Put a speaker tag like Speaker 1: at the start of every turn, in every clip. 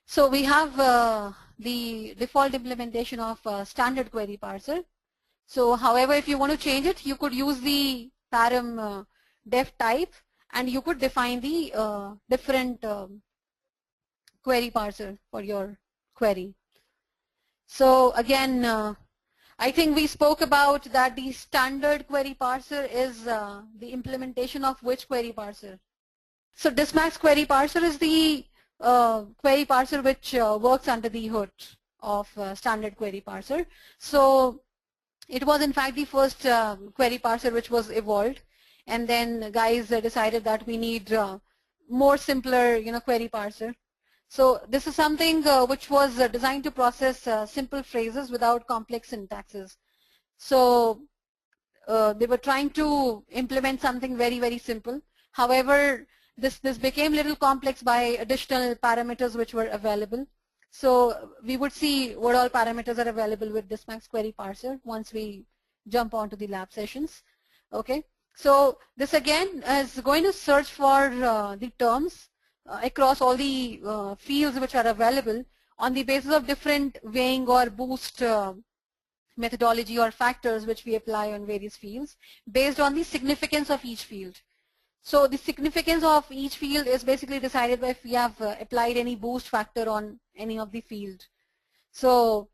Speaker 1: So we have the default implementation of standard query parser. So however, if you want to change it, you could use the param def type, and you could define the different query parser for your query. So again, I think we spoke about that the standard query parser is the implementation of which query parser? So DisMax query parser is the query parser which works under the hood of standard query parser. So it was in fact the first query parser which was evolved, and then guys decided that we need more simpler query parser. So this is something which was designed to process simple phrases without complex syntaxes. So they were trying to implement something very, very simple. However, this became a little complex by additional parameters which were available. So we would see what all parameters are available with DisMax query parser once we jump onto the lab sessions. Okay. So this again is going to search for the terms across all the fields which are available on the basis of different weighing or boost methodology or factors which we apply on various fields based on the significance of each field. So the significance of each field is basically decided by if we have applied any boost factor on any of the field. So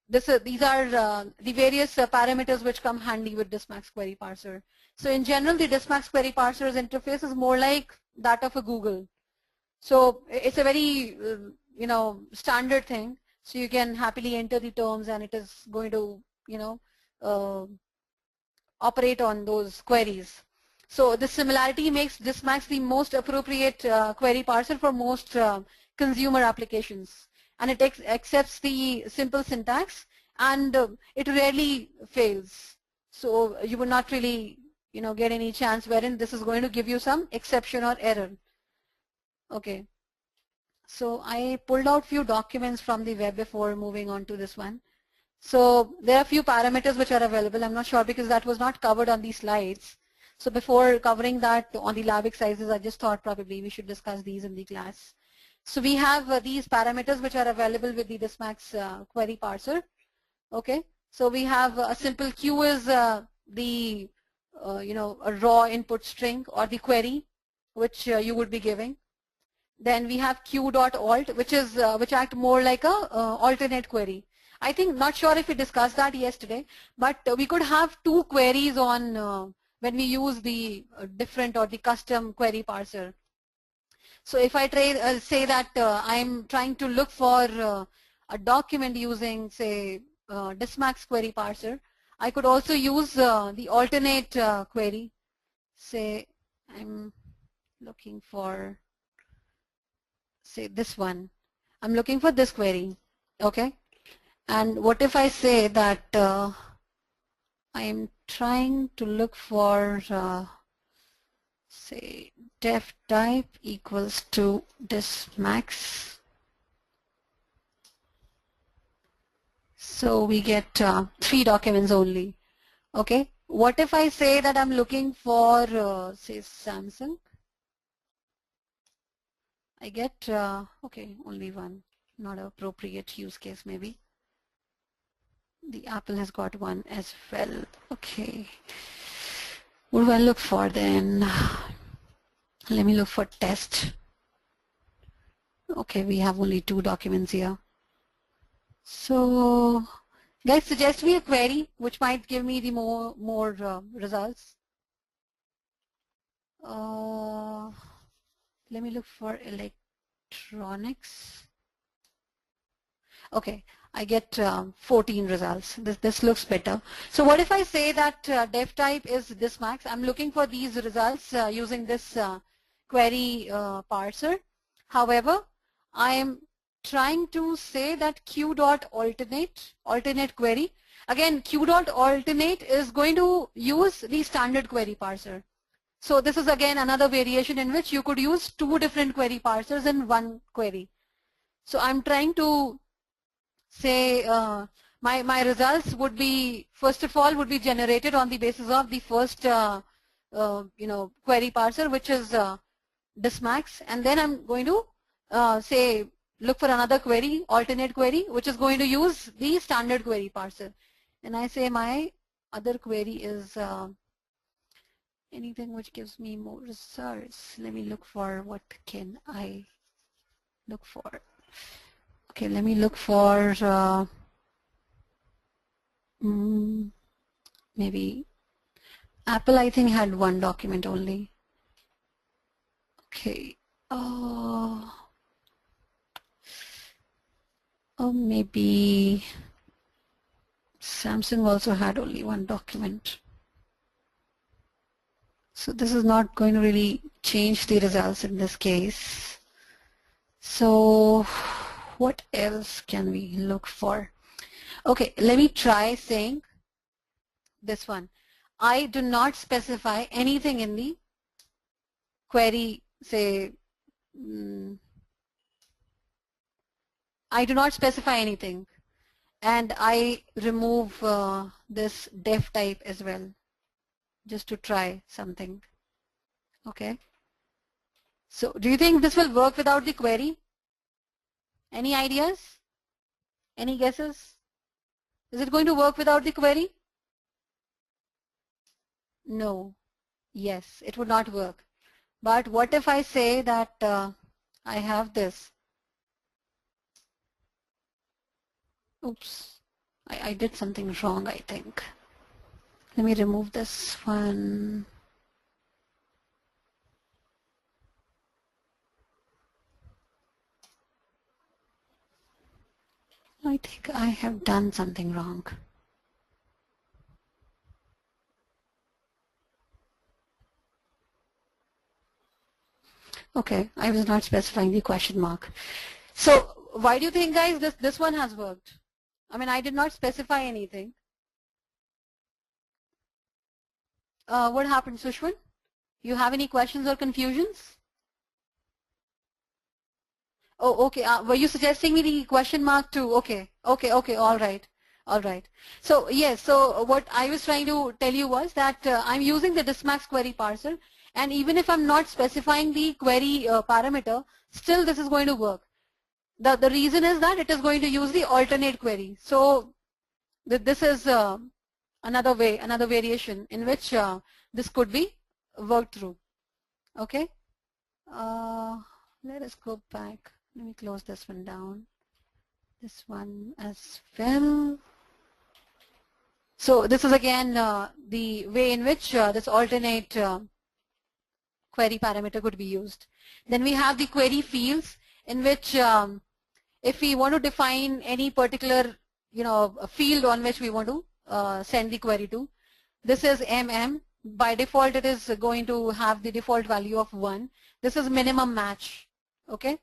Speaker 1: these are the various parameters which come handy with DisMax query parser. So in general, the DisMax query parser's interface is more like that of a Google. So it's a very standard thing. So you can happily enter the terms, and it is going to operate on those queries. So the similarity makes DisMax the most appropriate query parser for most consumer applications, and it accepts the simple syntax, and it rarely fails. So you would not really get any chance wherein this is going to give you some exception or error. Okay. So I pulled out few documents from the web before moving on to this one. So there are a few parameters which are available. I'm not sure because that was not covered on these slides. So before covering that on the lab exercises, I just thought probably we should discuss these in the class. So we have these parameters which are available with the DisMax query parser. Okay. So we have a simple Q is the a raw input string or the query which you would be giving. Then we have q.alt, which act more like a alternate query. I think, not sure if we discussed that yesterday, but we could have two queries on when we use the different or the custom query parser. So if I say that I'm trying to look for a document using, say, DisMax query parser, I could also use the alternate query. Say I'm looking for, say, this one. I'm looking for this query. Okay. And what if I say that I'm trying to look for, say, def type equals to DisMax. So we get 3 documents only. Okay. What if I say that I'm looking for, say, Samsung? I get, okay, only one, not an appropriate use case maybe. The Apple has got one as well. Okay. What do I look for then? Let me look for test. Okay, we have only 2 documents here. So guys, suggest me a query which might give me the more results. Let me look for electronics. Okay, I get 14 results. This looks better. So what if I say that def type is DisMax? I'm looking for these results using this query parser. However, I am trying to say that q.alternate query. Again, q.alternate is going to use the standard query parser. So this is again another variation in which you could use 2 different query parsers in one query. So I'm trying to say my results would be, first of all, would be generated on the basis of the first query parser, which is DisMax, and then I'm going to say look for another query, alternate query, which is going to use the standard query parser. And I say my other query is anything which gives me more results. Let me look for what can I look for. Okay, let me look for maybe Apple, I think, had one document only. Okay. Oh, maybe Samsung also had only one document. So this is not going to really change the results in this case. So what else can we look for? Okay, let me try saying this one. I do not specify anything in the query, say, I do not specify anything, and I remove this def type as well, just to try something. Okay. So do you think this will work without the query? Any ideas? Any guesses? Is it going to work without the query? No. Yes, it would not work. But what if I say that I have this? Oops, I did something wrong, I think. Let me remove this one. I think I have done something wrong. Okay, I was not specifying the question mark. So why do you think, guys, this one has worked? I mean, I did not specify anything. What happened, Sushman? You have any questions or confusions? Oh, okay. Were you suggesting me the question mark too? Okay, okay, okay. All right, all right. So yes. So what I was trying to tell you was that I'm using the DisMax query parser, and even if I'm not specifying the query parameter, still this is going to work. The reason is that it is going to use the alternate query. So this is another way, another variation in which this could be worked through. Okay. Let us go back. Let me close this one down. This one as well. So this is again the way in which this alternate query parameter could be used. Then we have the query fields, in which if we want to define any particular field on which we want to send the query to, this is MM. By default, it is going to have the default value of 1. This is minimum match. Okay.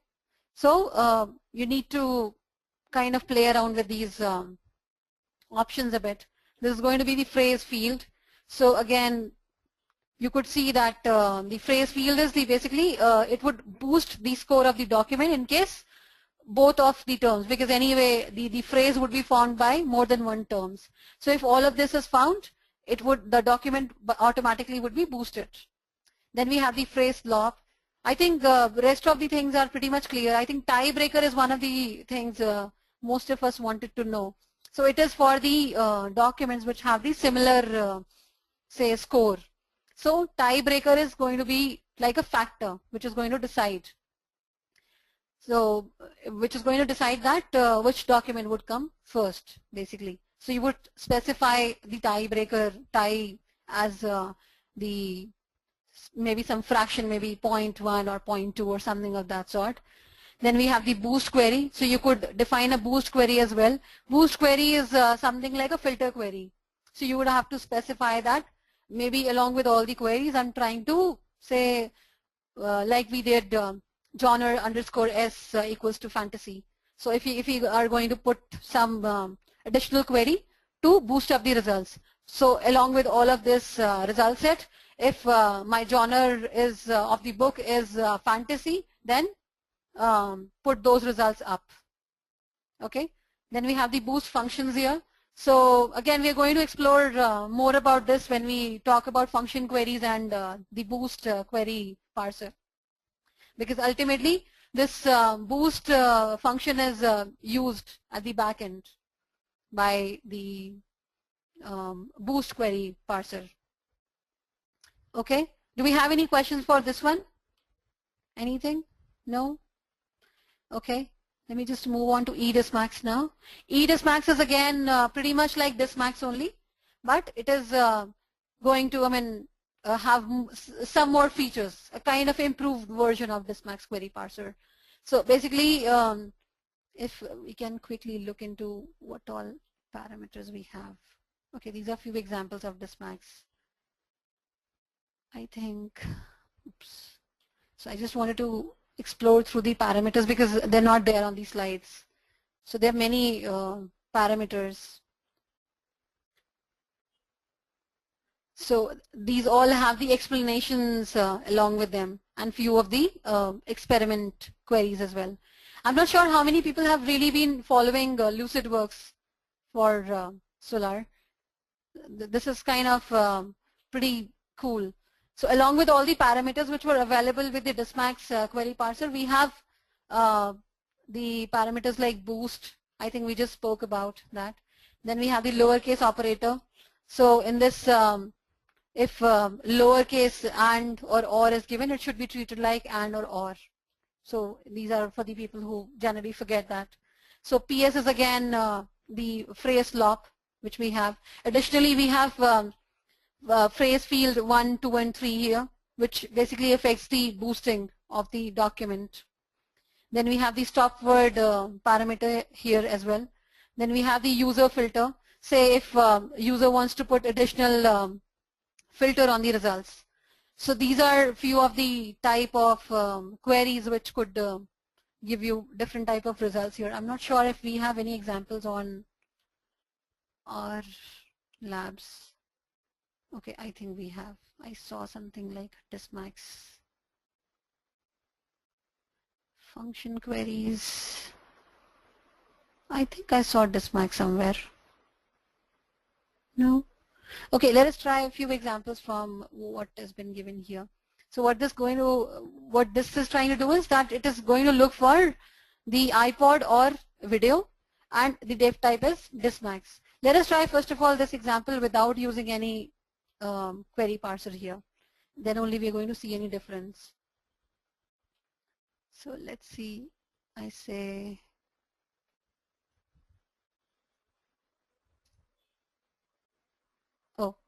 Speaker 1: So you need to kind of play around with these options a bit. This is going to be the phrase field. So again, you could see that the phrase field is the basically it would boost the score of the document in case both of the terms, because anyway the phrase would be found by more than one terms. So if all of this is found, the document automatically would be boosted. Then we have the phrase lock. I think the rest of the things are pretty much clear. I think tiebreaker is one of the things most of us wanted to know. So it is for the documents which have the similar say score. So tiebreaker is going to be like a factor which is going to decide. So which is going to decide that which document would come first, basically. So you would specify the tiebreaker tie as the maybe some fraction, maybe 0.1 or 0.2 or something of that sort. Then we have the boost query. So you could define a boost query as well. Boost query is something like a filter query. So you would have to specify that maybe along with all the queries, I'm trying to say like we did genre underscore s equals to fantasy. So if you are going to put some additional query to boost up the results. So along with all of this result set, if my genre is of the book is fantasy, then put those results up. Okay. Then we have the boost functions here. So again, we are going to explore more about this when we talk about function queries and the boost query parser. Because ultimately, this boost function is used at the back end by the boost query parser. Okay, do we have any questions for this one? Anything? No? Okay, let me just move on to EDisMax now. EDisMax is again pretty much like DisMax only, but it is going to, have some more features, a kind of improved version of DisMax query parser. So basically, if we can quickly look into what all parameters we have. Okay, these are a few examples of DisMax. I think, oops. So I just wanted to explore through the parameters because they're not there on these slides. So there are many parameters. So these all have the explanations along with them and few of the experiment queries as well. I'm not sure how many people have really been following LucidWorks for Solr. This is kind of pretty cool. So along with all the parameters which were available with the DisMax query parser, we have the parameters like boost. I think we just spoke about that. Then we have the lowercase operator. So in this, if lowercase and or is given, it should be treated like and or. So these are for the people who generally forget that. So PS is again the phrase lop, which we have. Additionally, we have phrase field 1, 2, and 3 here, which basically affects the boosting of the document. Then we have the stop word parameter here as well. Then we have the user filter. Say if user wants to put additional filter on the results. So these are few of the type of queries which could give you different type of results here. I'm not sure if we have any examples on our labs. Okay, I think we have. I saw something like DisMax. Function queries. I think I saw DisMax somewhere. No? Okay, let us try a few examples from what has been given here. So what this is trying to do is that it is going to look for the iPod or video, and the def type is DisMax. Let us try first of all this example without using any query parser here. Then only we are going to see any difference. So let's see. I say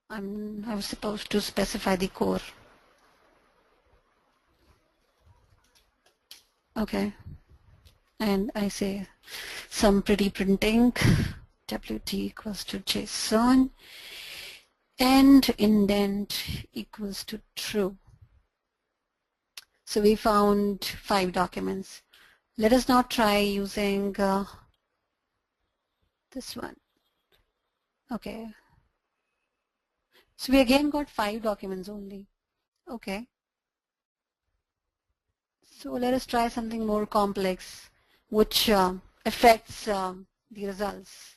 Speaker 1: I was supposed to specify the core. Okay, and I say some pretty printing wt equals to JSON and indent equals to true. So we found 5 documents. Let us now try using this one. Okay. So we again got 5 documents only. Okay. So let us try something more complex, which affects the results.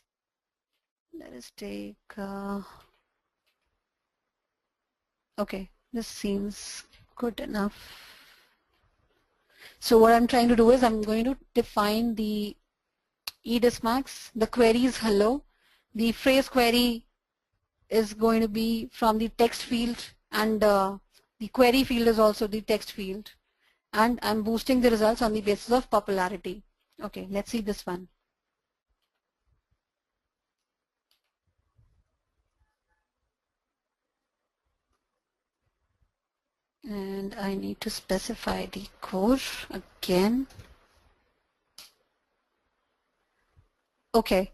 Speaker 1: Let us take, okay, this seems good enough. So what I'm trying to do is I'm going to define the EDisMax. The query is hello. The phrase query is going to be from the text field, and the query field is also the text field. And I'm boosting the results on the basis of popularity. Okay, let's see this one. And I need to specify the core again. Okay,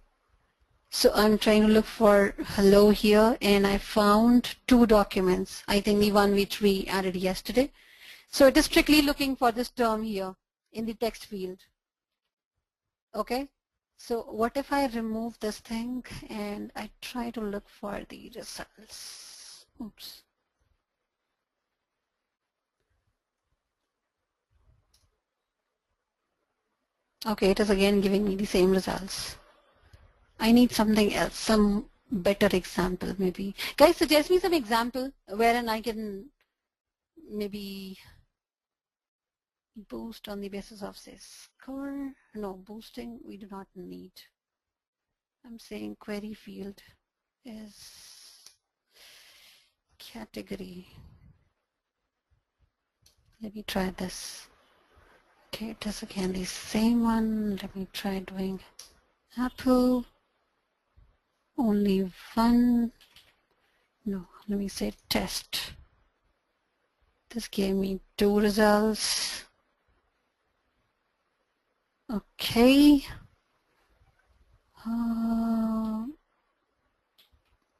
Speaker 1: so I'm trying to look for hello here, and I found 2 documents. I think the one which we added yesterday. So it is strictly looking for this term here in the text field. Okay, so what if I remove this thing and I try to look for the results? Oops. Okay, it is again giving me the same results. I need something else, some better example maybe. Guys, suggest me some example wherein I can maybe Boost on the basis of say score. No, boosting we do not need. I'm saying query field is category. Let me try this. Okay, it is again the same one. Let me try doing Apple. Only one. No, let me say test. This gave me 2 results. Okay.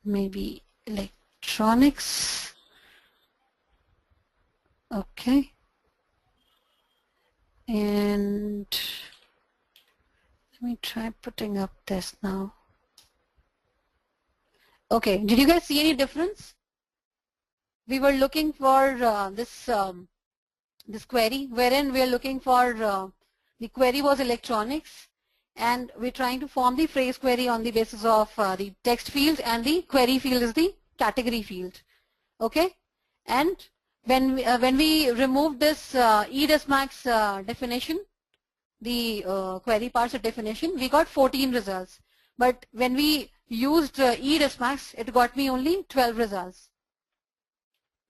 Speaker 1: Maybe electronics. Okay. And let me try putting up this now. Okay, did you guys see any difference? We were looking for this query, wherein we are looking for the query was electronics, and we're trying to form the phrase query on the basis of the text field, and the query field is the category field. Okay, and when we remove this EDisMax definition, the query parser definition, we got 14 results. But when we used EDisMax, it got me only 12 results.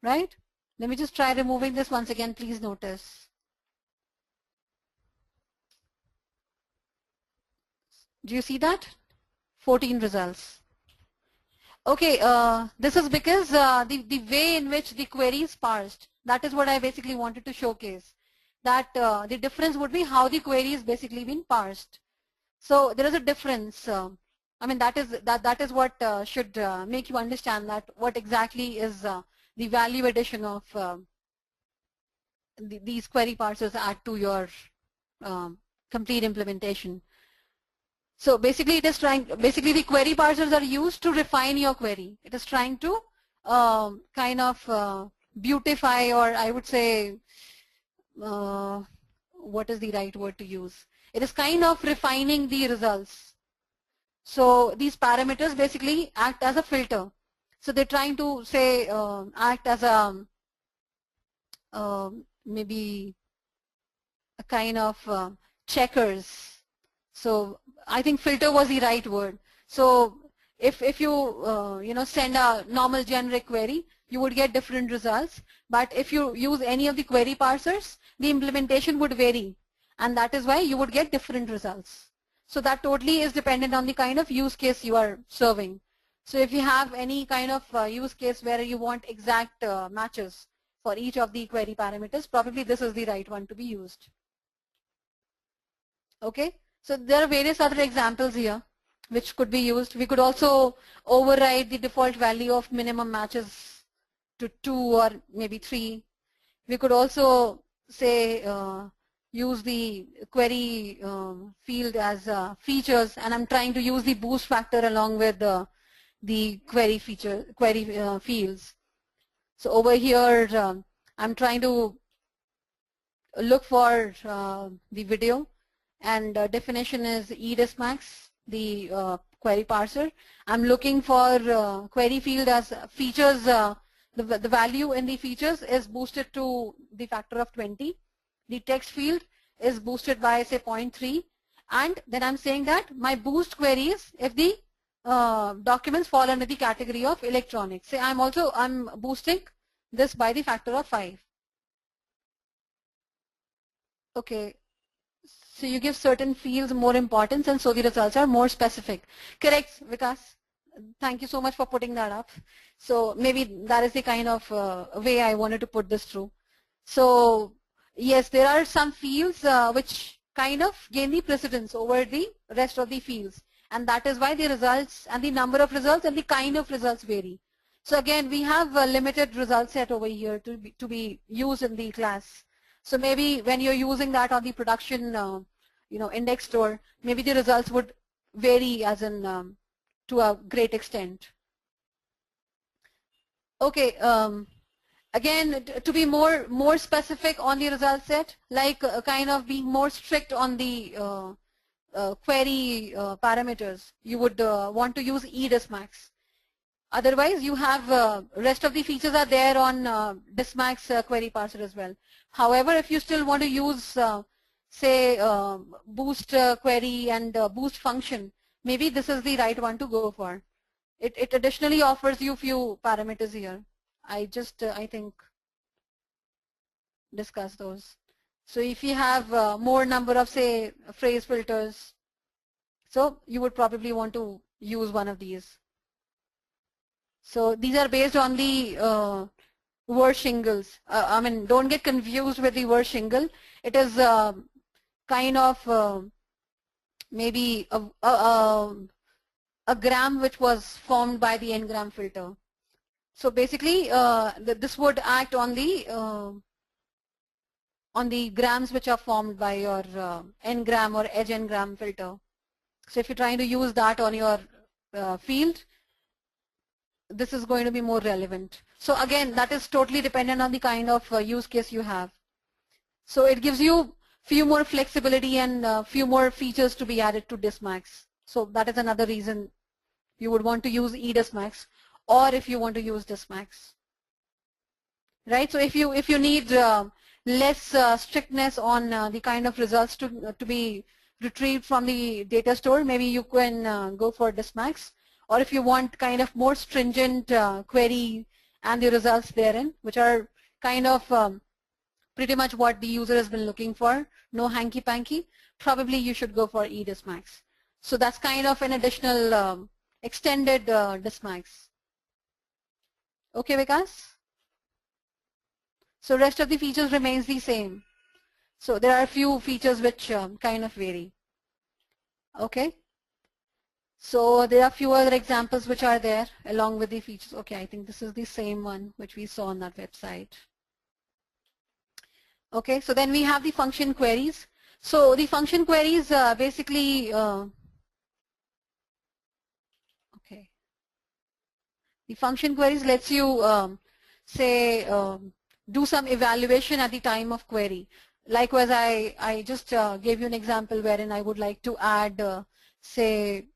Speaker 1: Right? Let me just try removing this once again. Please notice. Do you see that? 14 results. Okay, this is because the way in which the query is parsed, that is what I basically wanted to showcase. That the difference would be how the query is basically being parsed. So there is a difference. I mean, that is what should make you understand that what exactly is the value addition of these query parsers add to your complete implementation. So basically, it is trying. Basically, the query parsers are used to refine your query. It is trying to kind of beautify, or I would say, what is the right word to use? It is kind of refining the results. So these parameters basically act as a filter. So they're trying to say act as a maybe a kind of checkers. So I think filter was the right word. So if you you know, send a normal generic query, you would get different results. But if you use any of the query parsers, the implementation would vary, and that is why you would get different results. So that totally is dependent on the kind of use case you are serving. So if you have any kind of use case where you want exact matches for each of the query parameters, probably this is the right one to be used. Okay. So there are various other examples here which could be used. We could also override the default value of minimum matches to 2 or maybe 3. We could also say use the query field as features, and I'm trying to use the boost factor along with the query fields. So over here I'm trying to look for the video, and definition is EDisMax, the query parser. I'm looking for query field as features. The value in the features is boosted to the factor of 20. The text field is boosted by say 0.3, and then I'm saying that my boost queries if the documents fall under the category of electronics. Say I'm boosting this by the factor of 5. Okay. So you give certain fields more importance, and so the results are more specific. Correct, Vikas? Thank you so much for putting that up. So maybe that is the kind of way I wanted to put this through. So yes, there are some fields which kind of gain the precedence over the rest of the fields, and that is why the results and the number of results and the kind of results vary. So again, we have a limited result set over here to be used in the class. So maybe when you're using that on the production, you know, index store, maybe the results would vary as in to a great extent. Okay, again, to be more specific on the result set, like kind of being more strict on the query parameters, you would want to use EDisMax. Otherwise, you have rest of the features are there on DisMax query parser as well. However, if you still want to use, say, boost query and boost function, maybe this is the right one to go for. It additionally offers you few parameters here. I think, discuss those. So if you have more number of, say, phrase filters, so you would probably want to use one of these. So these are based on the word shingles. I mean, don't get confused with the word shingle. It is kind of maybe a gram which was formed by the n-gram filter. So basically, this would act on the grams which are formed by your n-gram or edge n-gram filter. So if you're trying to use that on your field, this is going to be more relevant. So again, that is totally dependent on the kind of use case you have. So it gives you few more flexibility and few more features to be added to DisMax. So that is another reason you would want to use EDisMax, or if you want to use DisMax. Right? So if you need less strictness on the kind of results to be retrieved from the data store, maybe you can go for DisMax. Or if you want kind of more stringent query and the results therein, which are kind of pretty much what the user has been looking for, no hanky-panky, probably you should go for EDisMax. So that's kind of an additional extended DisMax. Okay, Vikas? So rest of the features remains the same. So there are a few features which kind of vary. Okay. So there are a few other examples which are there along with the features. Okay, I think this is the same one which we saw on that website. Okay, so then we have the function queries. So the function queries basically, okay, the function queries lets you say do some evaluation at the time of query. Likewise, I just gave you an example wherein I would like to add, say,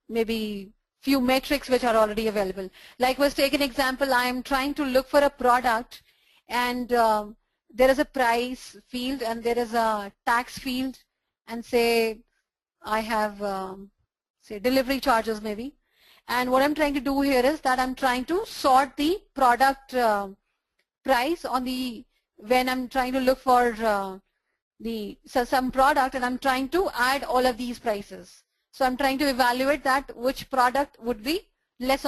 Speaker 1: maybe few metrics which are already available. Likewise, take an example, I am trying to look for a product and there is a price field and there is a tax field, and say I have say delivery charges maybe. And what I'm trying to do here is that I'm trying to sort the product price on the, when I'm trying to look for some product and I'm trying to add all of these prices. So I'm trying to evaluate that which product would be less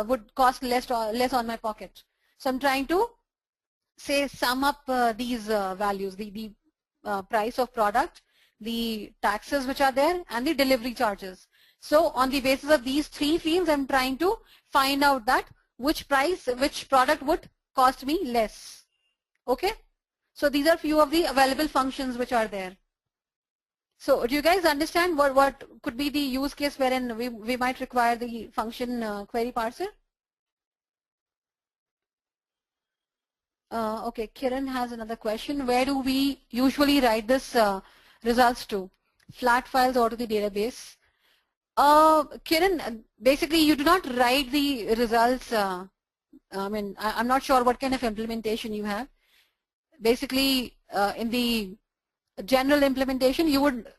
Speaker 1: would cost less on my pocket. So I'm trying to say sum up these values, the price of product, the taxes which are there, and the delivery charges. So on the basis of these three fields, I'm trying to find out that which product would cost me less. Okay? So these are few of the available functions which are there. So do you guys understand what could be the use case wherein we might require the function query parser? Okay, Kiran has another question. Where do we usually write this results to? Flat files or to the database? Kiran, basically you do not write the results. I mean, I'm not sure what kind of implementation you have. Basically, in the general implementation, you would,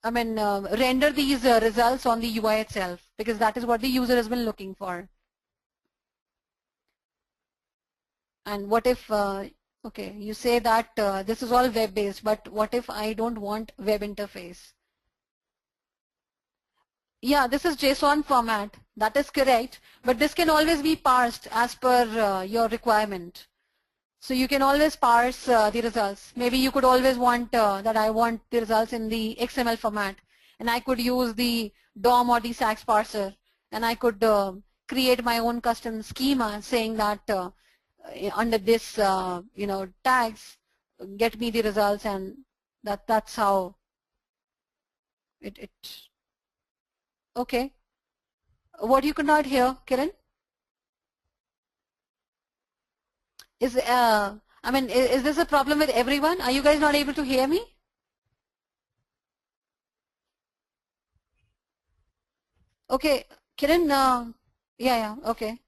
Speaker 1: I mean, render these results on the UI itself, because that is what the user has been looking for. And what if, okay, you say that this is all web-based, but what if I don't want web interface? Yeah, this is JSON format. That is correct, but this can always be parsed as per your requirement. So you can always parse the results. Maybe you could always want that I want the results in the XML format, and I could use the DOM or the SAX parser, and I could create my own custom schema saying that under this tags, get me the results, and that's how it. Okay. What you could not hear, Kiran? I mean, is this a problem with everyone? Are you guys not able to hear me? Okay, Kiran, Yeah, okay.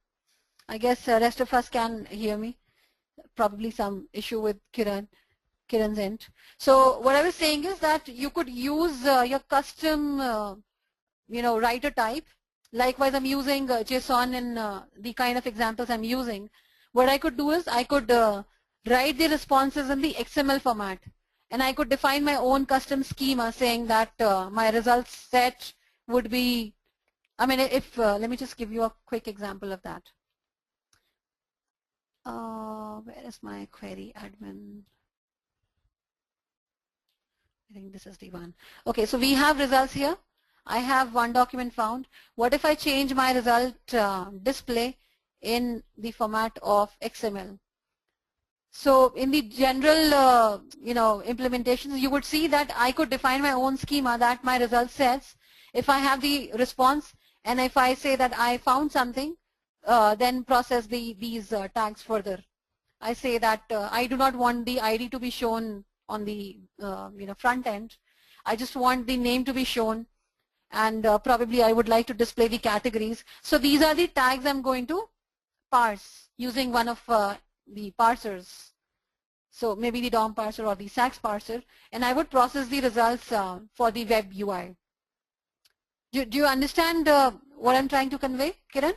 Speaker 1: I guess the rest of us can hear me. Probably some issue with Kiran's end. So what I was saying is that you could use your custom, writer type. Likewise, I'm using JSON in the kind of examples I'm using. What I could do is I could write the responses in the XML format, and I could define my own custom schema saying that my results set would be, I mean, if let me just give you a quick example of that. Where is my query admin? I think this is the one. Okay, so we have results here. I have one document found. What if I change my result display in the format of XML? So in the general, implementations, you would see that I could define my own schema that my result says. If I have the response and if I say that I found something, then process these tags further. I say that I do not want the ID to be shown on the front end. I just want the name to be shown, and probably I would like to display the categories. So these are the tags I'm going to parse using one of the parsers. So maybe the DOM parser or the SAX parser, and I would process the results for the web UI. Do you understand what I'm trying to convey, Kiran?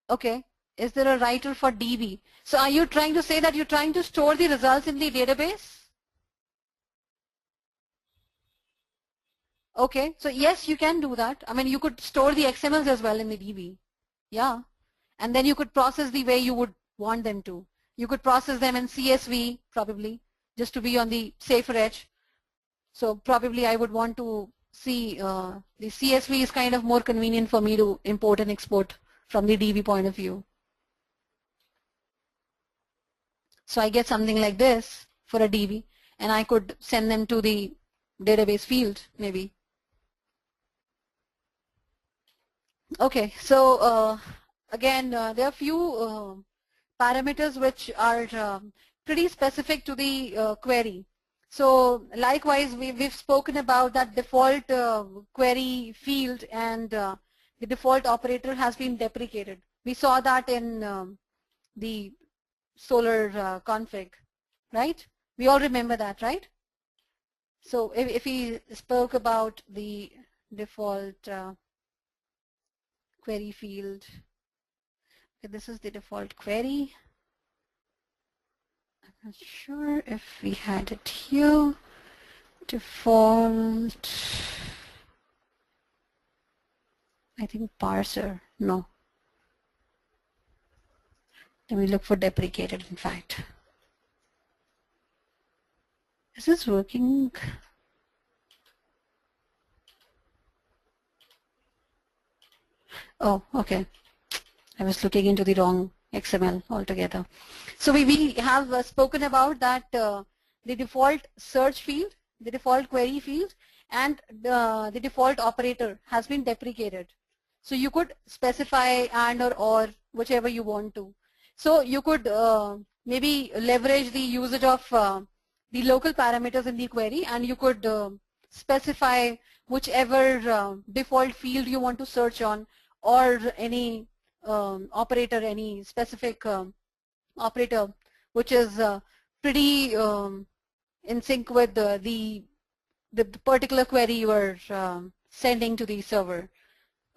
Speaker 1: Okay. Is there a writer for DB? So are you trying to say that you're trying to store the results in the database? Okay. So yes, you can do that. I mean, you could store the XMLs as well in the DB. Yeah. And then you could process the way you would want them to. You could process them in CSV probably, just to be on the safer edge. So probably I would want to see the CSV is kind of more convenient for me to import and export from the DB point of view. So I get something like this for a DB, and I could send them to the database field maybe. Okay, so again, there are a few parameters which are pretty specific to the query. So likewise, we've spoken about that default query field, and the default operator has been deprecated. We saw that in the Solr config, right? We all remember that, right? So if we spoke about the default query field, okay, this is the default query. I'm not sure if we had it here. Default, I think parser, no. Let me look for deprecated, in fact. Is this working? Oh, okay. I was looking into the wrong XML altogether. So we have spoken about that the default search field, the default query field, and the default operator has been deprecated. So you could specify and or whichever you want to. So you could maybe leverage the usage of the local parameters in the query, and you could specify whichever default field you want to search on, or any operator, any specific operator which is pretty in sync with the particular query you are sending to the server.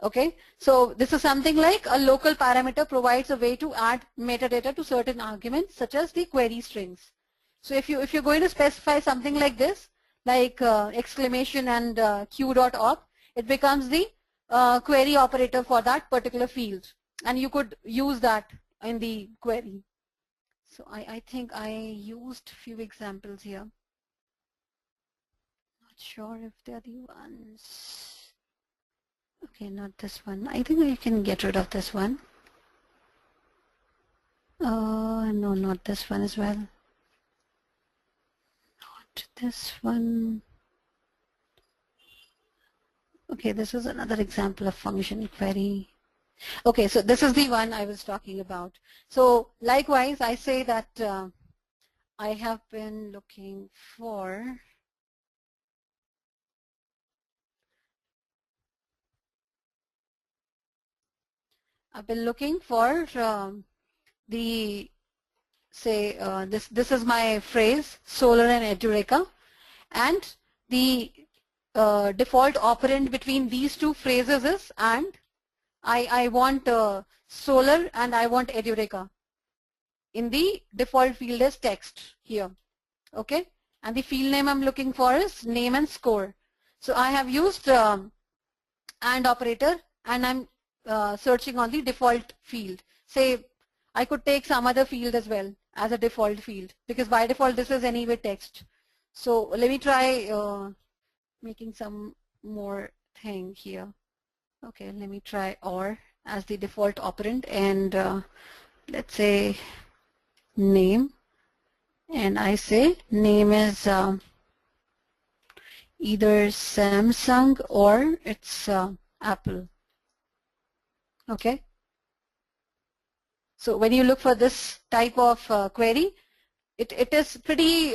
Speaker 1: Okay, so this is something like a local parameter provides a way to add metadata to certain arguments such as the query strings. So if you're going to specify something like this, like exclamation and q.op, it becomes the query operator for that particular field, and you could use that in the query. So I think I used few examples here. Not sure if they're the ones. Okay, not this one. I think I can get rid of this one. No, not this one as well. Not this one. Okay, this is another example of function query. Okay, so this is the one I was talking about. So likewise, I say that I have been looking for I've been looking for the, say, this is my phrase, Solr and Edureka, and the default operand between these two phrases is and. I want Solr and I want Edureka. In the default field is text here, okay? And the field name I'm looking for is name and score. So I have used and operator, and I'm searching on the default field. Say I could take some other field as well as a default field, because by default this is anyway text. So let me try making some more thing here. Okay, let me try or as the default operand, and let's say name, and I say name is either Samsung or it's Apple. Okay. So when you look for this type of query, it is pretty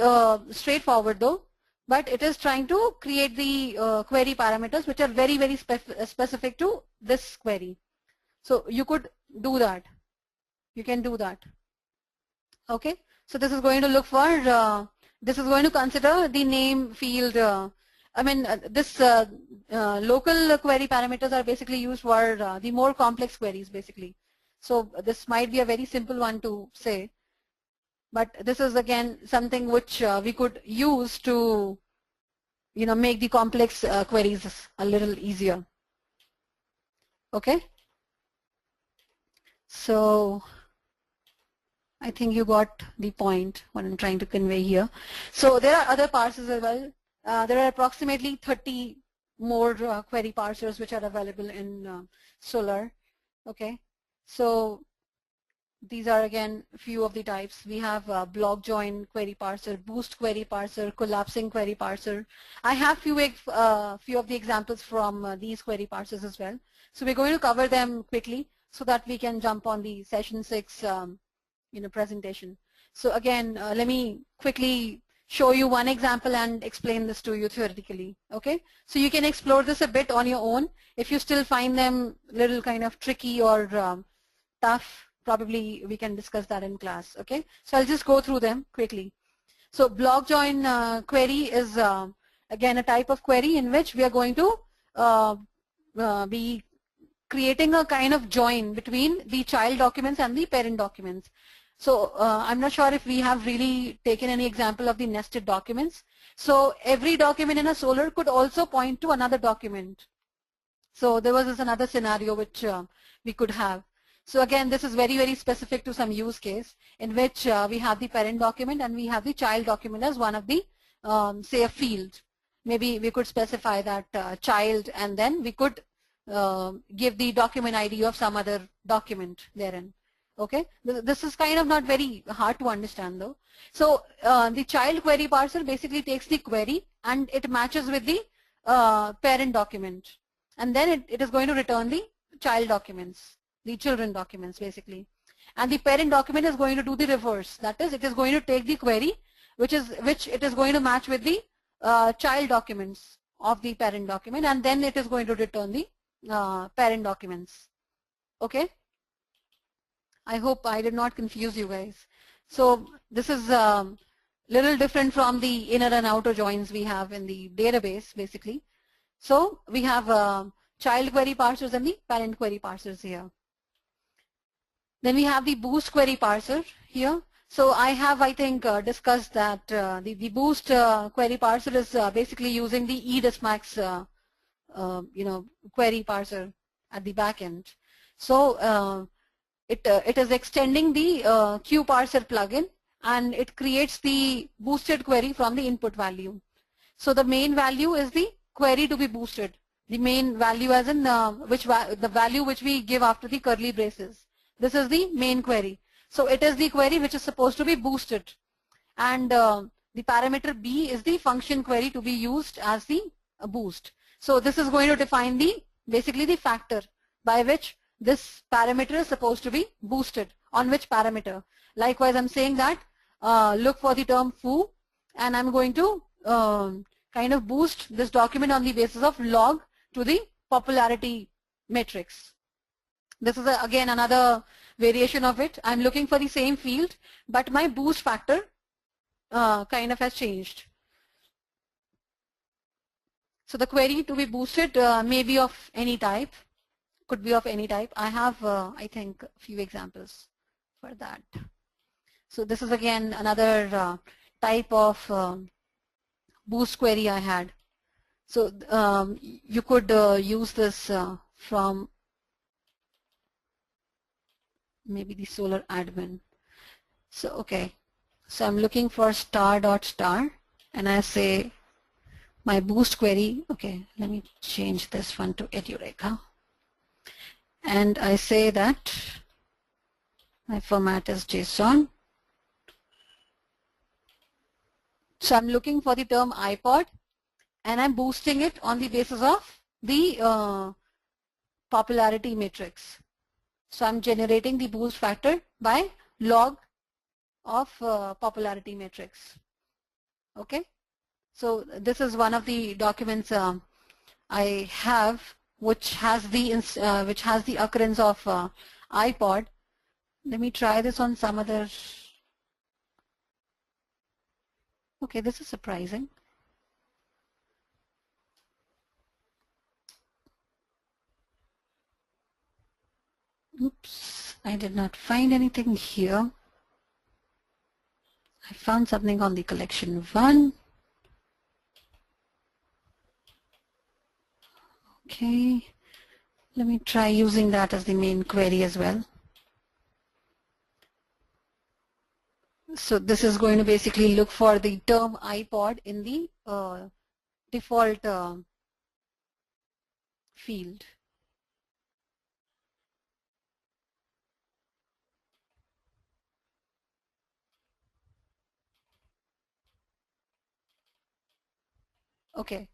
Speaker 1: straightforward though, but it is trying to create the query parameters which are very, very specific to this query. So you could do that. You can do that. Okay. So this is going to look for, this is going to consider the name field. This local query parameters are basically used for the more complex queries basically. So this might be a very simple one to say, but this is again something which we could use to, you know, make the complex queries a little easier. Okay. So I think you got the point what I'm trying to convey here. So there are other parsers as well. There are approximately 30 more query parsers which are available in Solr. Okay. So these are again a few of the types. We have block join query parser, boost query parser, collapsing query parser. I have few of the examples from these query parsers as well. So we're going to cover them quickly so that we can jump on the session 6 presentation. So again, let me quickly show you one example and explain this to you theoretically. Okay, so you can explore this a bit on your own. If you still find them little kind of tricky or tough, probably we can discuss that in class. Okay, so I'll just go through them quickly. So block join query is again a type of query in which we are going to be creating a kind of join between the child documents and the parent documents. So I'm not sure if we have really taken any example of the nested documents. So every document in a Solr could also point to another document. So there was another scenario which we could have. So again, this is very, very specific to some use case in which we have the parent document and we have the child document as one of the, say, a field. Maybe we could specify that child, and then we could give the document ID of some other document therein. Okay, this is kind of not very hard to understand though. So the child query parser basically takes the query and it matches with the parent document, and then it is going to return the child documents, the children documents basically. And the parent document is going to do the reverse. That is, it is going to take the query which it is going to match with the child documents of the parent document, and then it is going to return the parent documents. Okay. I hope I did not confuse you guys. So this is little different from the inner and outer joins we have in the database basically. So we have child query parsers and the parent query parsers here. Then we have the boost query parser here. So I have, I think, discussed that the boost query parser is basically using the EDisMax query parser at the back end. So it is extending the QParser plugin, and it creates the boosted query from the input value. So the main value is the query to be boosted. The main value as in the value which we give after the curly braces. This is the main query. So it is the query which is supposed to be boosted. And the parameter B is the function query to be used as the boost. So this is going to define basically the factor by which this parameter is supposed to be boosted. On which parameter? Likewise, I'm saying that look for the term foo, and I'm going to kind of boost this document on the basis of log to the popularity matrix. This is again another variation of it. I'm looking for the same field, but my boost factor kind of has changed. So the query to be boosted may be of any type, could be of any type. I have, I think, a few examples for that. So this is again another type of boost query I had. So you could use this from maybe the Solr admin. So okay, so I'm looking for star dot star, and I say my boost query. Okay, let me change this one to Edureka, and I say that my format is JSON. So I'm looking for the term iPod, and I'm boosting it on the basis of the popularity matrix. So I'm generating the boost factor by log of popularity matrix. Okay, so this is one of the documents I have, which has the occurrence of iPod. Let me try this on some other. Okay, this is surprising. Oops, I did not find anything here. I found something on the collection 1. Okay, let me try using that as the main query as well. So this is going to basically look for the term iPod in the default field. Okay,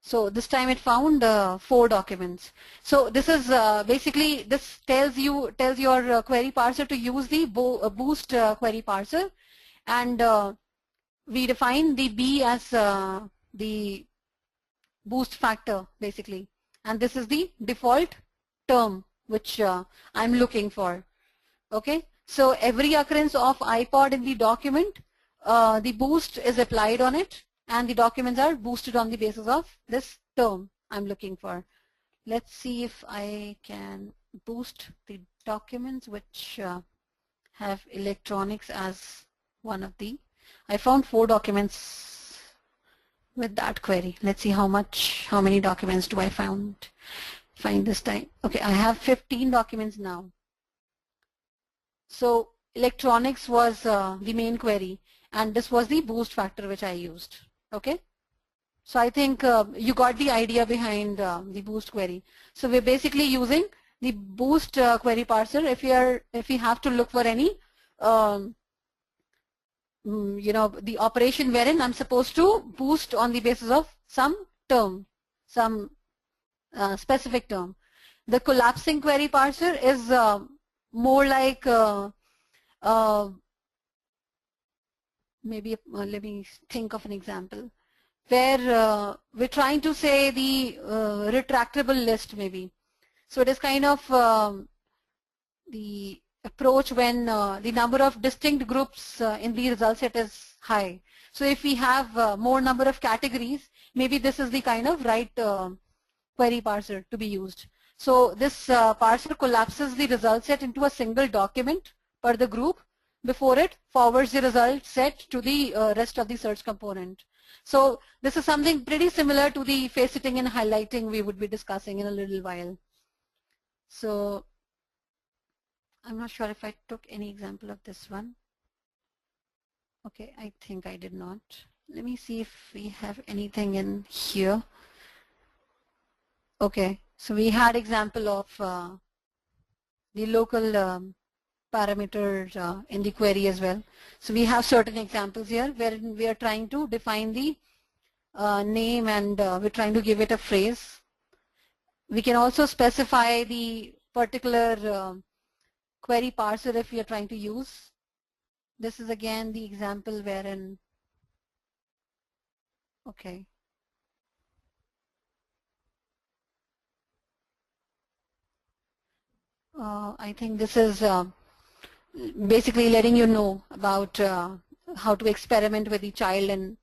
Speaker 1: so this time it found 4 documents. So this is basically, this tells your query parser to use the boost query parser, and we define the B as the boost factor basically, and this is the default term which I'm looking for. Okay, so every occurrence of iPod in the document, the boost is applied on it, and the documents are boosted on the basis of this term I'm looking for. Let's see if I can boost the documents which have electronics as one of the. I found 4 documents with that query. Let's see how many documents do I find this time. Okay, I have 15 documents now. So electronics was the main query, and this was the boost factor which I used. Okay, so I think you got the idea behind the boost query. So we're basically using the boost query parser if we have to look for any the operation wherein I'm supposed to boost on the basis of some term, some specific term. The collapsing query parser is more like maybe let me think of an example where we're trying to say the retractable list maybe. So it is kind of the approach when the number of distinct groups in the result set is high. So if we have more number of categories, maybe this is the kind of right query parser to be used. So this parser collapses the result set into a single document per the group before it forwards the result set to the rest of the search component. So this is something pretty similar to the faceting and highlighting we would be discussing in a little while. So I'm not sure if I took any example of this one. Okay, I think I did not. Let me see if we have anything in here. Okay, so we had example of the local parameter in the query as well. So we have certain examples here wherein we are trying to define the name, and we're trying to give it a phrase. We can also specify the particular query parser if we are trying to use. This is again the example wherein, okay. I think this is basically letting you know about how to experiment with the child and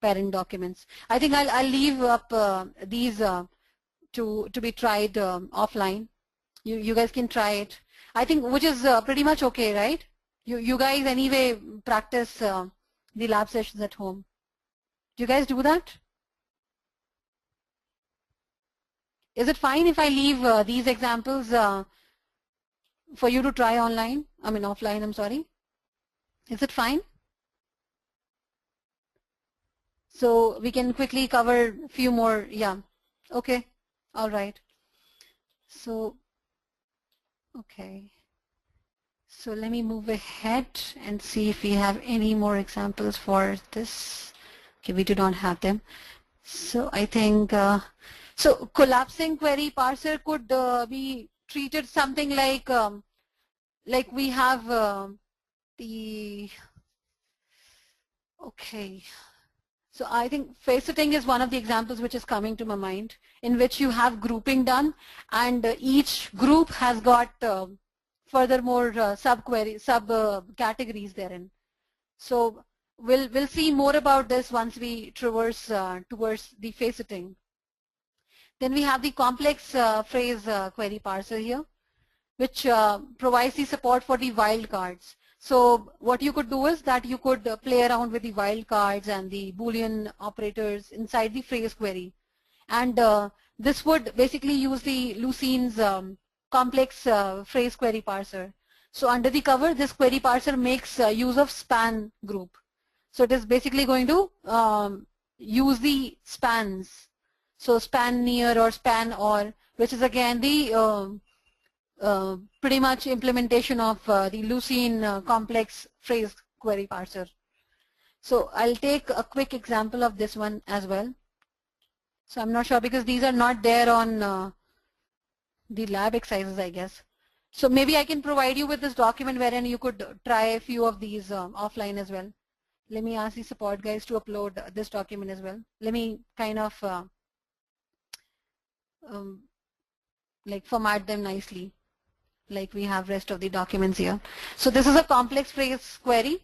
Speaker 1: parent documents. I think I'll leave up these to be tried offline. You guys can try it. I think which is pretty much okay, right? You guys anyway practice the lab sessions at home. Do you guys do that? Is it fine if I leave these examples for you to try online? I mean offline, I'm sorry. Is it fine? So we can quickly cover a few more, yeah. Okay, all right. So, okay. So let me move ahead and see if we have any more examples for this. Okay, we do not have them. So I think, so collapsing query parser could be treated something like we have the, okay. So I think faceting is one of the examples which is coming to my mind, in which you have grouping done, and each group has got furthermore sub categories therein. So we'll see more about this once we traverse towards the faceting. Then we have the complex phrase query parser here, which provides the support for the wildcards. So what you could do is that you could play around with the wildcards and the Boolean operators inside the phrase query. And this would basically use the Lucene's complex phrase query parser. So under the cover, this query parser makes use of span group. So it is basically going to use the spans. So span near or span or, which is again the pretty much implementation of the Lucene complex phrase query parser. So I'll take a quick example of this one as well. So I'm not sure because these are not there on the lab exercises, I guess. So maybe I can provide you with this document wherein you could try a few of these offline as well. Let me ask the support guys to upload this document as well. Let me kind of like format them nicely, like we have rest of the documents here. So this is a complex phrase query,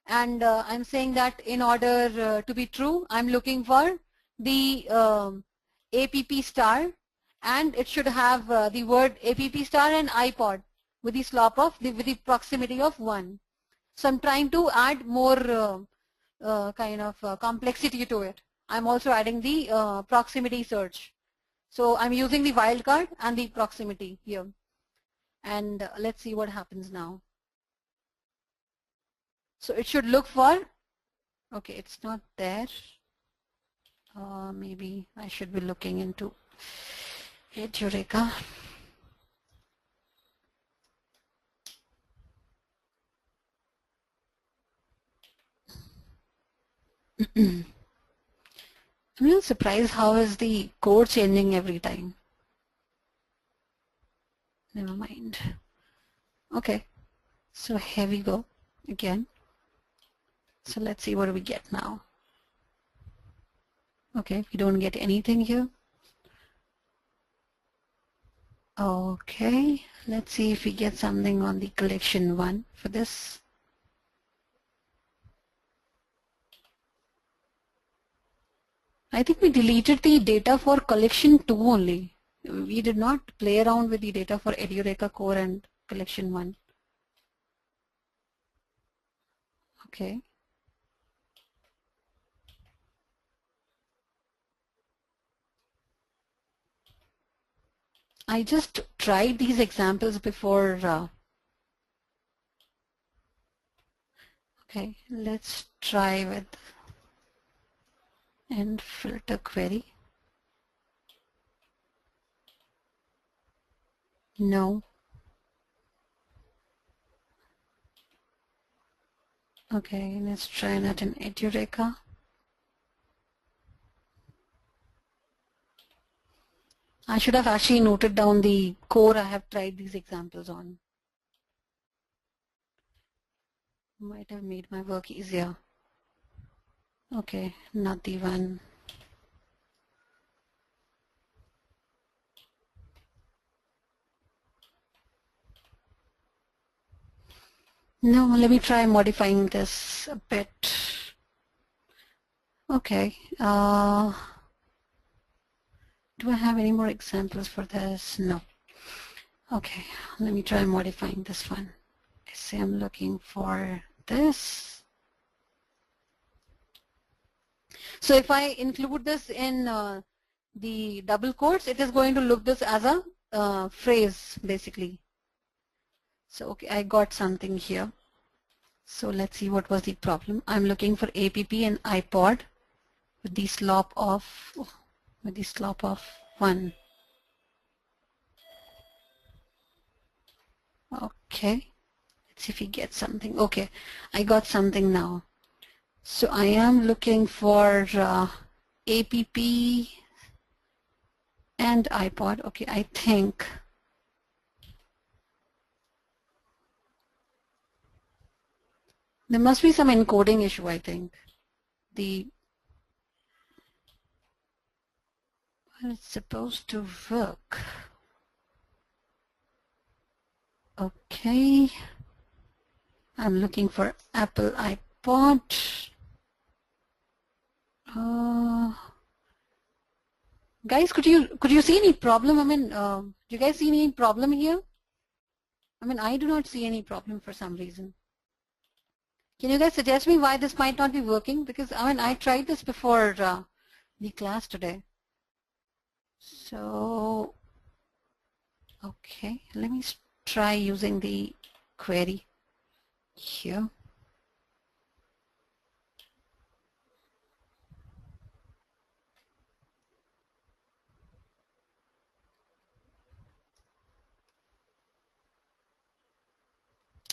Speaker 1: and I'm saying that in order to be true, I'm looking for the APP star, and it should have the word APP star and iPod with the slop of with the proximity of 1. So I'm trying to add more kind of complexity to it. I'm also adding the proximity search. So I'm using the wildcard and the proximity here. And let's see what happens now. So it should look for, okay, it's not there. Maybe I should be looking into Edureka. I'm a little surprised how is the code changing every time. Never mind. Okay, so here we go again. So let's see what do we get now. Okay, we don't get anything here. Okay, let's see if we get something on the collection 1 for this. I think we deleted the data for collection 2 only. We did not play around with the data for Edureka core and collection 1. Okay. I just tried these examples before. Okay, let's try with and filter query. No. Okay, let's try that in Edureka. I should have actually noted down the core I have tried these examples on. Might have made my work easier. Okay, not the one. No, let me try modifying this a bit. Okay. Do I have any more examples for this? No. Okay, let me try modifying this one. I say I'm looking for this. So if I include this in the double quotes, it is going to look this as a phrase basically. So okay, I got something here. So let's see what was the problem. I'm looking for app and iPod with the slop of 1. Okay, let's see if we get something. Okay, I got something now. So I am looking for app and iPod. Okay, I think there must be some encoding issue, I think. Well, it's supposed to work. Okay. I'm looking for Apple iPod. Guys, could you see any problem? I mean, do you guys see any problem here? I mean, I do not see any problem for some reason. Can you guys suggest me why this might not be working? Because I mean, I tried this before the class today. So, okay, let me try using the query here.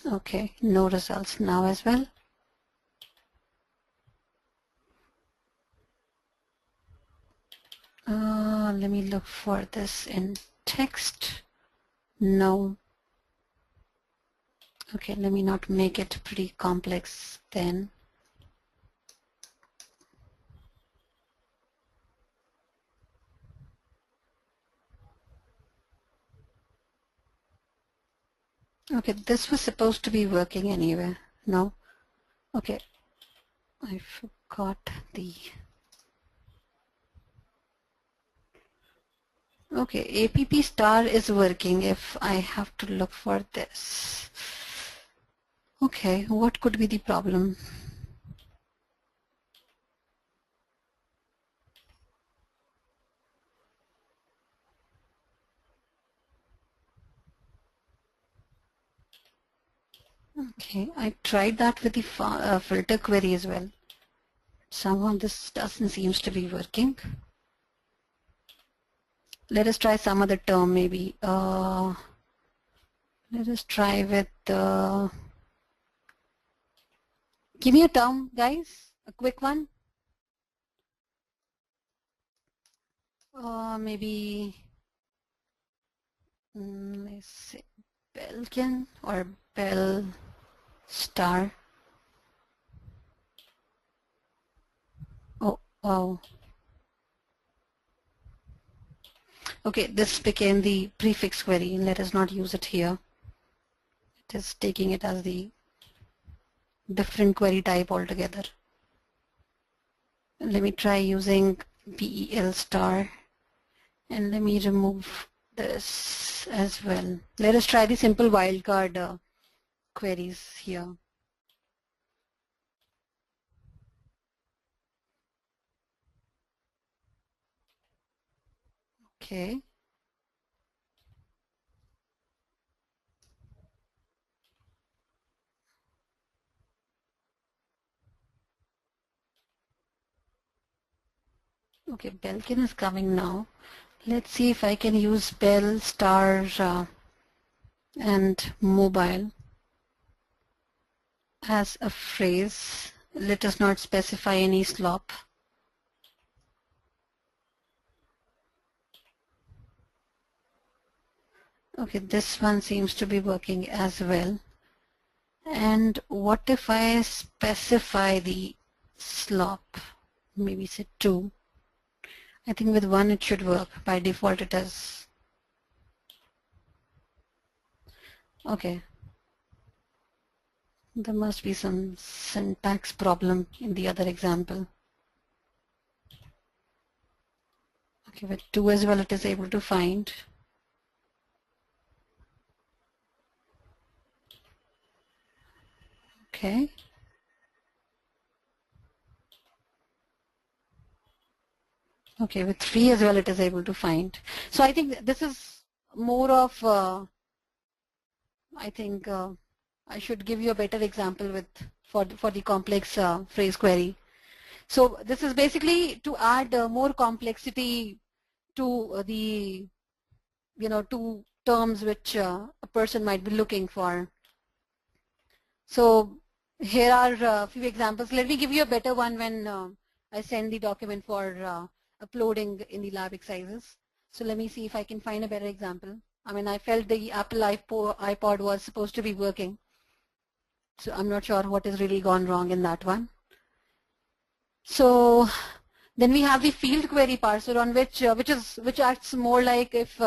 Speaker 1: Okay, no results now as well. Let me look for this in text. No. Okay, let me not make it pretty complex then. Okay, this was supposed to be working anyway. No? Okay, I forgot the... Okay, app star is working if I have to look for this. Okay, what could be the problem? Okay, I tried that with the filter query as well. Somehow this doesn't seem to be working. Let us try some other term maybe. Let us try with give me a term, guys, a quick one. Maybe let's say Belkin or Bell star. Oh, wow. Okay, this became the prefix query. Let us not use it here. It is taking it as the different query type altogether. Let me try using BEL star and let me remove this as well. Let us try the simple wildcard queries here. Okay. Okay, Belkin is coming now. Let's see if I can use Bell star and mobile as a phrase. Let us not specify any slop. Okay, this one seems to be working as well. And what if I specify the slop? Maybe say 2. I think with 1 it should work. By default it is. Okay. There must be some syntax problem in the other example. Okay, with 2 as well it is able to find. Okay. Okay, with 3 as well it is able to find. So I think this is more of, I think I should give you a better example with for the complex phrase query. So this is basically to add more complexity to the, two terms which a person might be looking for. So here are a few examples. Let me give you a better one when I send the document for uploading in the lab exercises. So let me see if I can find a better example. I mean, I felt the Apple iPod was supposed to be working. So I'm not sure what has really gone wrong in that one. So then we have the field query parser on which acts more like if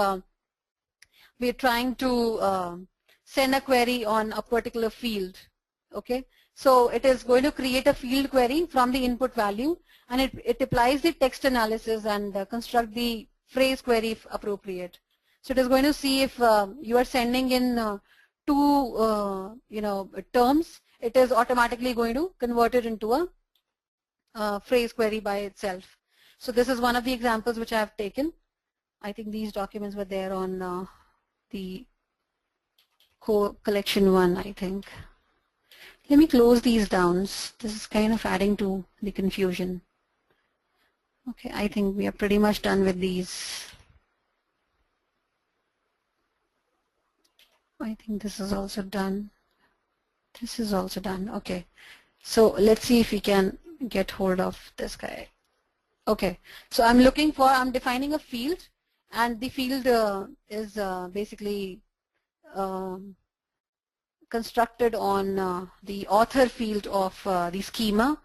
Speaker 1: we're trying to send a query on a particular field. Okay, so it is going to create a field query from the input value, and it applies the text analysis and construct the phrase query if appropriate. So it is going to see if you are sending in two terms, it is automatically going to convert it into a phrase query by itself. So this is one of the examples which I have taken. I think these documents were there on the collection 1, I think. Let me close these down. This is kind of adding to the confusion. Okay, I think we are pretty much done with these. I think this is also done. This is also done. Okay, so let's see if we can get hold of this guy. Okay, so I'm defining a field, and the field is basically constructed on the author field of the schema,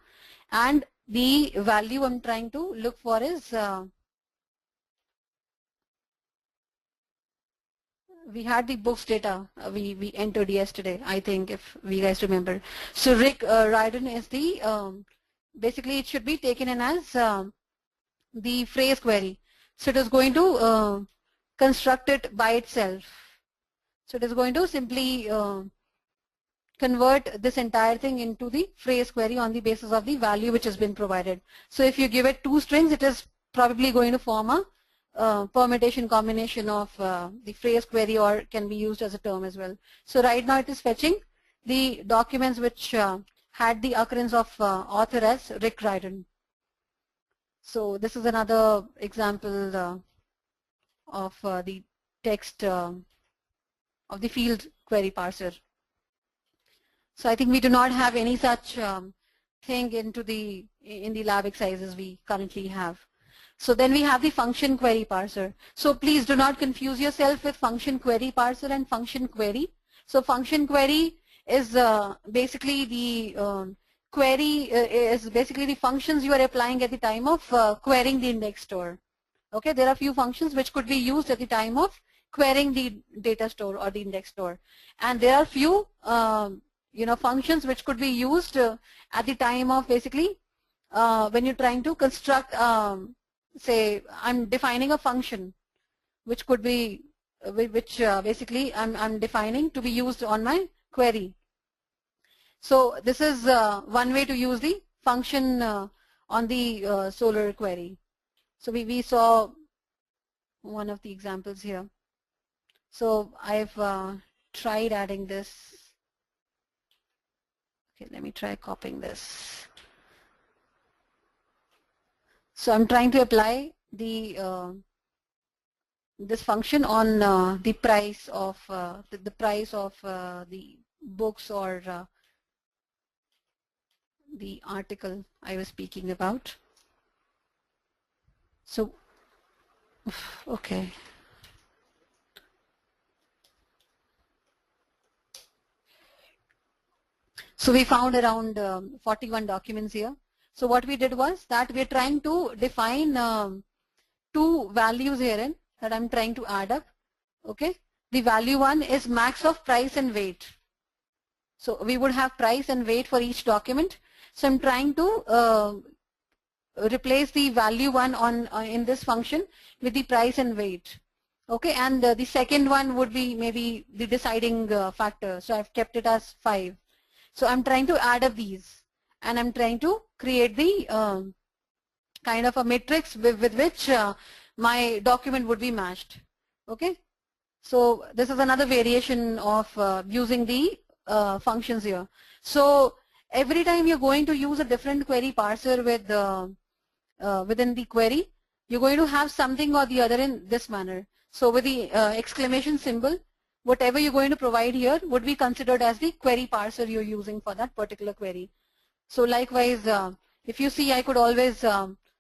Speaker 1: and the value I'm trying to look for is we had the books data we entered yesterday, I think, if we guys remember. So Rick Riordan is the basically it should be taken in as the phrase query. So it is going to construct it by itself. So it is going to simply convert this entire thing into the phrase query on the basis of the value which has been provided. So if you give it 2 strings, it is probably going to form a permutation combination of the phrase query, or can be used as a term as well. So right now it is fetching the documents which had the occurrence of author as Rick Riordan. So this is another example of the text of the field query parser. So I think we do not have any such thing in the lab exercises we currently have. So then we have the function query parser. So please do not confuse yourself with function query parser and function query. So function query is basically the query is basically the functions you are applying at the time of querying the index store. Okay, there are few functions which could be used at the time of querying the data store or the index store, and there are few functions which could be used at the time of basically when you're trying to construct, say I'm defining a function which could be basically I'm defining to be used on my query. So this is one way to use the function on the Solr query. So we saw one of the examples here. So I've tried adding this. Okay, let me try copying this. So I'm trying to apply the this function on the price of the price of the books or the article I was speaking about. So okay. So we found around 41 documents here. So what we did was that we're trying to define 2 values herein that I'm trying to add up. Okay, the value 1 is max of price and weight. So we would have price and weight for each document. So I'm trying to replace the value one on in this function with the price and weight. Okay, and the second one would be maybe the deciding factor. So I've kept it as 5. So I'm trying to add up these, and I'm trying to create the kind of a matrix with which my document would be matched. Okay, so this is another variation of using the functions here. So every time you're going to use a different query parser with within the query, you're going to have something or the other in this manner. So with the exclamation symbol, whatever you're going to provide here would be considered as the query parser you're using for that particular query. So likewise, if you see, I could always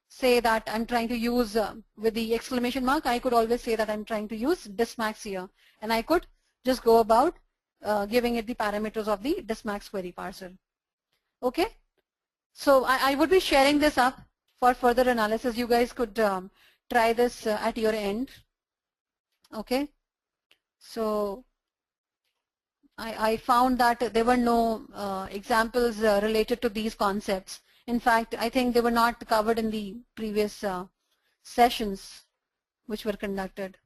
Speaker 1: say that I'm trying to use, with the exclamation mark, I could always say that I'm trying to use DisMax here. And I could just go about giving it the parameters of the DisMax query parser. Okay? So I would be sharing this up for further analysis. You guys could try this at your end. Okay? So I found that there were no examples related to these concepts. In fact, I think they were not covered in the previous sessions which were conducted.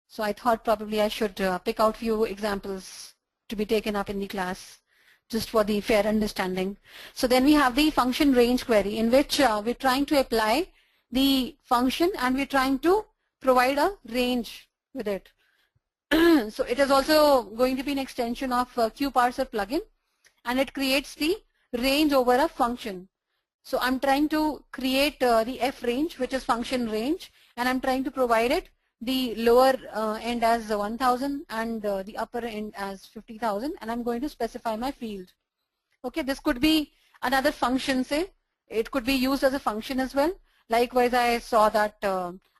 Speaker 1: So I thought probably I should pick out few examples to be taken up in the class just for the fair understanding. So then we have the function range query, in which we're trying to apply the function and we're trying to provide a range with it. So it is also going to be an extension of QParser plugin, and it creates the range over a function. So I'm trying to create the f range, which is function range, and I'm trying to provide it the lower end as 1000 and the upper end as 50,000, and I'm going to specify my field. Okay, this could be another function, say. It could be used as a function as well. Likewise, I saw that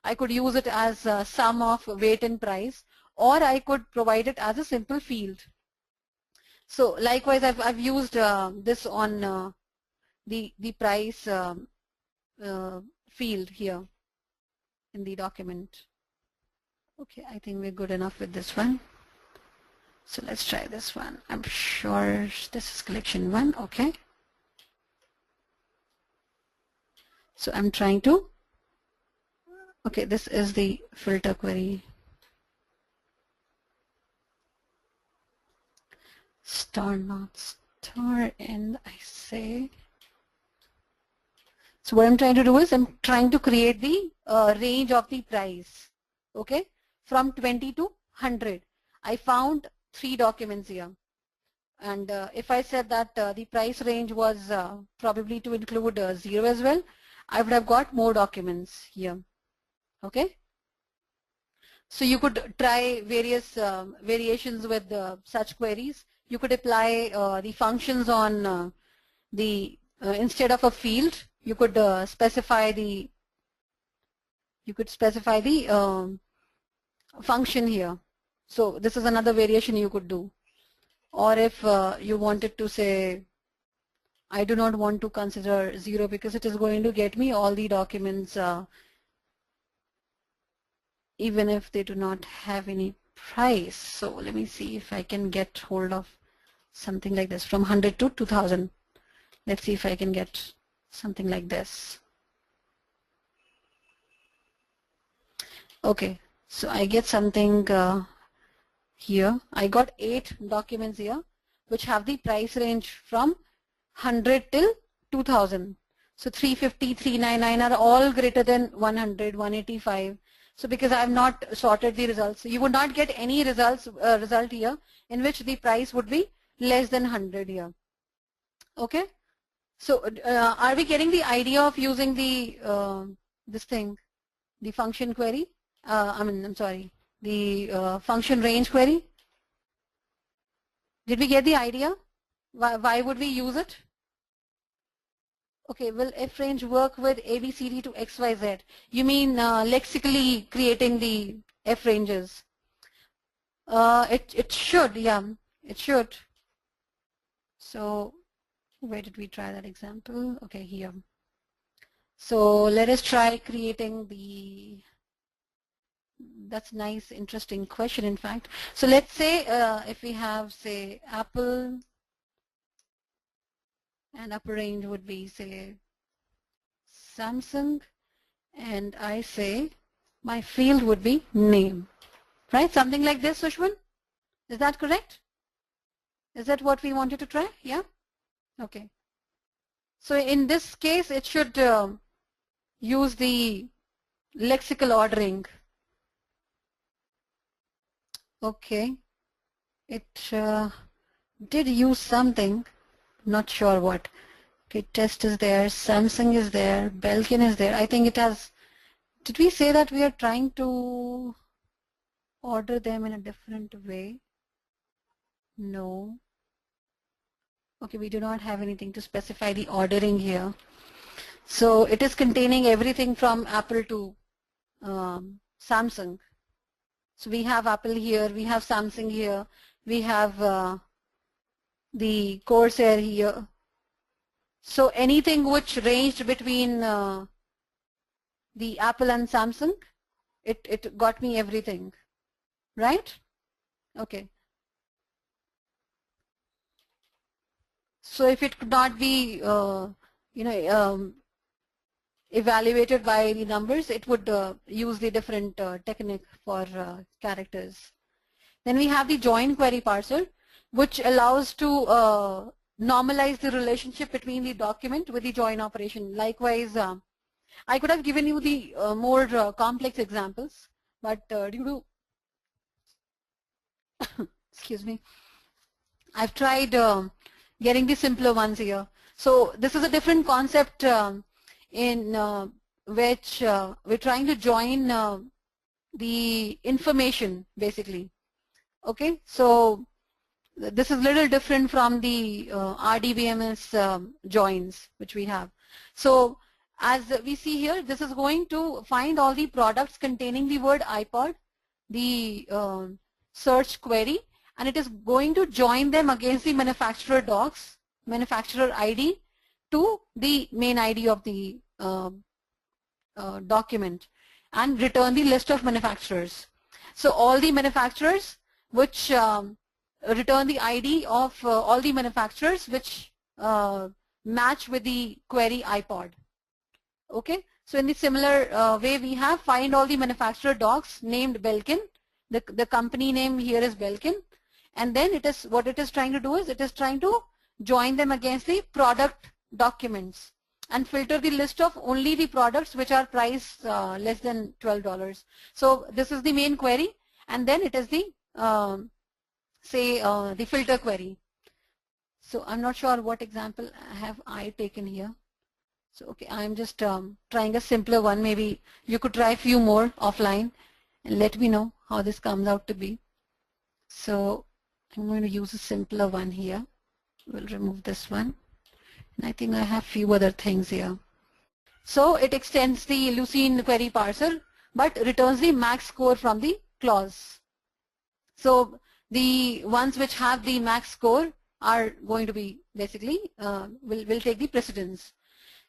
Speaker 1: I could use it as a sum of weight and price, or I could provide it as a simple field. So likewise, I've used this on the price field here in the document. Okay, I think we're good enough with this one. So let's try this one. I'm sure this is collection 1. Okay. So I'm trying to, okay, this is the filter query. Star not star, and I say, so what I'm trying to do is I'm trying to create the range of the price, okay, from 20 to 100. I found 3 documents here, and if I said that the price range was probably to include 0 as well, I would have got more documents here. Okay, so you could try various variations with such queries. You could apply the functions on the instead of a field, you could specify the function here. So this is another variation you could do. Or if you wanted to say, I do not want to consider 0 because it is going to get me all the documents even if they do not have any price. So let me see if I can get hold of something like this from 100 to 2000. Let's see if I can get something like this. Okay, so I get something here. I got 8 documents here which have the price range from 100 till 2000. So 350, 399 are all greater than 100, 185. So because I have not sorted the results, you would not get any results result here in which the price would be less than 100 here. Okay. So are we getting the idea of using the this thing, the function query? I'm sorry, the function range query. Did we get the idea? Why would we use it? Okay, will f range work with ABCD to XYZ? You mean lexically creating the f ranges? It should, yeah, it should. So where did we try that example? Okay, here. So let us try creating the, that's nice, interesting question in fact. So let's say if we have, say, Apple and upper range would be, say, Samsung, and I say my field would be name, right? Something like this, Sushman? Is that correct? Is that what we wanted to try? Yeah? Okay. So in this case, it should use the lexical ordering. Okay. It did use something, not sure what. Okay, test is there, Samsung is there, Belkin is there. I think it has, did we say that we are trying to order them in a different way? No. Okay, we do not have anything to specify the ordering here. So it is containing everything from Apple to Samsung. So we have Apple here, we have Samsung here, we have the Corsair here. So anything which ranged between the Apple and Samsung, it got me everything, right? Okay. So if it could not be, evaluated by the numbers, it would use the different technique for characters. Then we have the join query parser, which allows to normalize the relationship between the document with the join operation. Likewise, I could have given you the more complex examples, but due to, excuse me, I've tried getting the simpler ones here. So this is a different concept in which we're trying to join the information basically. Okay, so this is a little different from the RDBMS joins which we have. So as we see here, this is going to find all the products containing the word iPod, the search query, and it is going to join them against the manufacturer docs, manufacturer ID to the main ID of the document and return the list of manufacturers. So all the manufacturers which return the ID of all the manufacturers which match with the query iPod. Okay, so in the similar way we have find all the manufacturer docs named Belkin. The company name here is Belkin, and then it is what it is trying to do is it is trying to join them against the product documents and filter the list of only the products which are priced less than $12. So this is the main query, and then it is the the filter query. So I'm not sure what example have I taken here. So okay, I'm just trying a simpler one. Maybe you could try a few more offline and let me know how this comes out to be. So I'm going to use a simpler one here. We'll remove this one. And I think I have few other things here. So it extends the Lucene query parser, but returns the max score from the clause. So the ones which have the max score are going to be basically will take the precedence.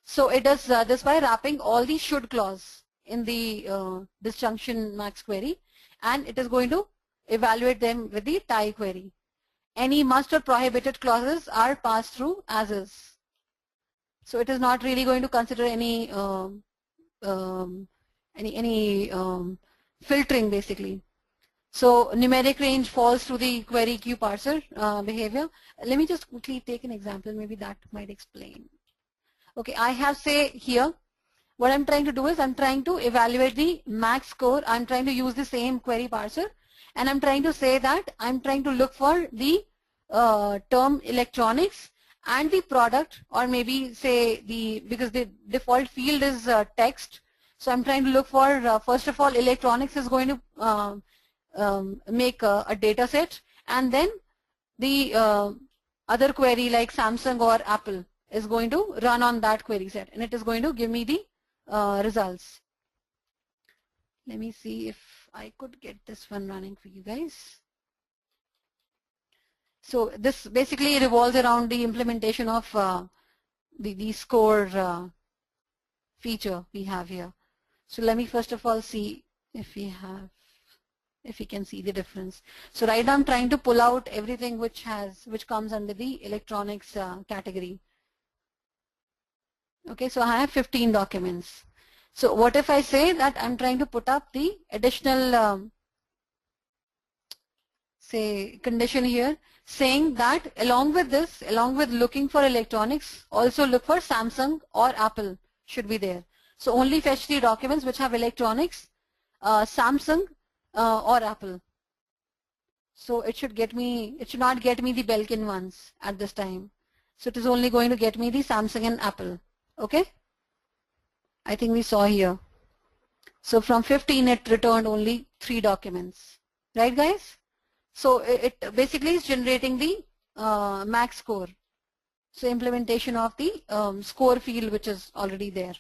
Speaker 1: So it does this by wrapping all the should clause in the disjunction max query, and it is going to evaluate them with the tie query. Any must or prohibited clauses are passed through as is. So it is not really going to consider any filtering basically. So numeric range falls to the query queue parser behavior. Let me just quickly take an example. Maybe that might explain. Okay, I have say here, what I'm trying to do is I'm trying to evaluate the max score. I'm trying to use the same query parser, and I'm trying to say that I'm trying to look for the term electronics and the product, or maybe say because the default field is text. So I'm trying to look for, first of all, electronics is going to make a data set, and then the other query like Samsung or Apple is going to run on that query set, and it is going to give me the results. Let me see if I could get this one running for you guys. So this basically revolves around the implementation of the score feature we have here. So let me first of all see if we can see the difference. So right now I'm trying to pull out everything which comes under the electronics category. Okay, so I have 15 documents. So what if I say that I'm trying to put up the additional say condition here saying that along with this, along with looking for electronics, also look for Samsung or Apple should be there. So only fetch the documents which have electronics, Samsung or Apple. So it should get me, it should not get me the Belkin ones at this time. So it is only going to get me the Samsung and Apple. Okay? I think we saw here. So from 15 it returned only 3 documents. Right guys? So it basically is generating the max score. So implementation of the score field which is already there.